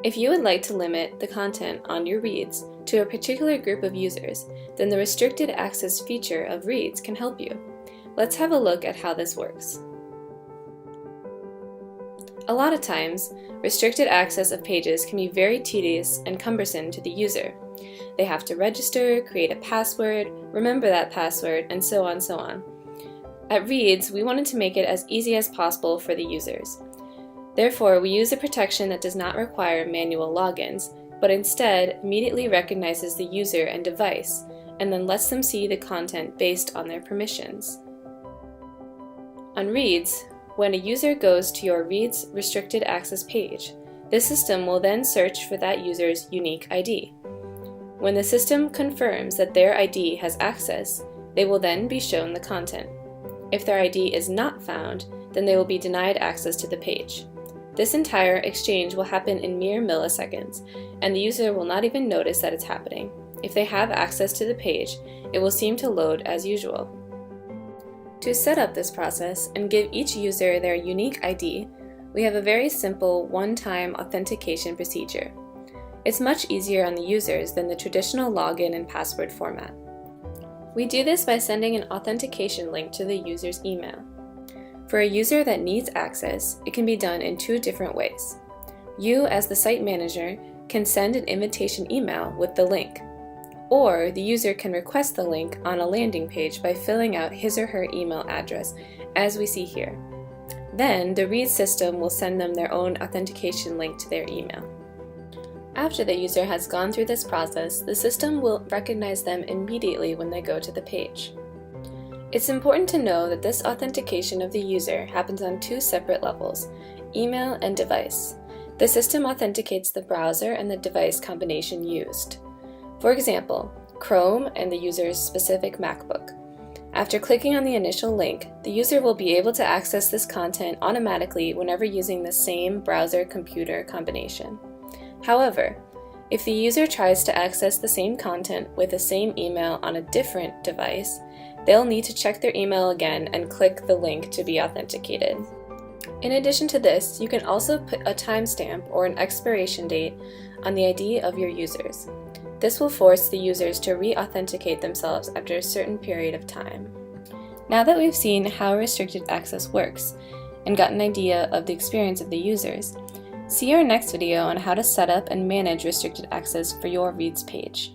If you would like to limit the content on your Readz to a particular group of users, then the restricted access feature of Readz can help you. Let's have a look at how this works. A lot of times, restricted access of pages can be very tedious and cumbersome to the user. They have to register, create a password, remember that password, and so on. At Readz, we wanted to make it as easy as possible for the users. Therefore, we use a protection that does not require manual logins, but instead immediately recognizes the user and device, and then lets them see the content based on their permissions. On Readz, when a user goes to your Readz restricted access page, the system will then search for that user's unique ID. When the system confirms that their ID has access, they will then be shown the content. If their ID is not found, then they will be denied access to the page. This entire exchange will happen in mere milliseconds, and the user will not even notice that it's happening. If they have access to the page, it will seem to load as usual. To set up this process and give each user their unique ID, we have a very simple one-time authentication procedure. It's much easier on the users than the traditional login and password format. We do this by sending an authentication link to the user's email. For a user that needs access, it can be done in two different ways. You, as the site manager, can send an invitation email with the link, or the user can request the link on a landing page by filling out his or her email address, as we see here. Then, the Readz system will send them their own authentication link to their email. After the user has gone through this process, the system will recognize them immediately when they go to the page. It's important to know that this authentication of the user happens on two separate levels, email and device. The system authenticates the browser and the device combination used. For example, Chrome and the user's specific MacBook. After clicking on the initial link, the user will be able to access this content automatically whenever using the same browser-computer combination. However, if the user tries to access the same content with the same email on a different device, they'll need to check their email again and click the link to be authenticated. In addition to this, you can also put a timestamp or an expiration date on the ID of your users. This will force the users to re-authenticate themselves after a certain period of time. Now that we've seen how restricted access works and got an idea of the experience of the users, see our next video on how to set up and manage restricted access for your Readz page.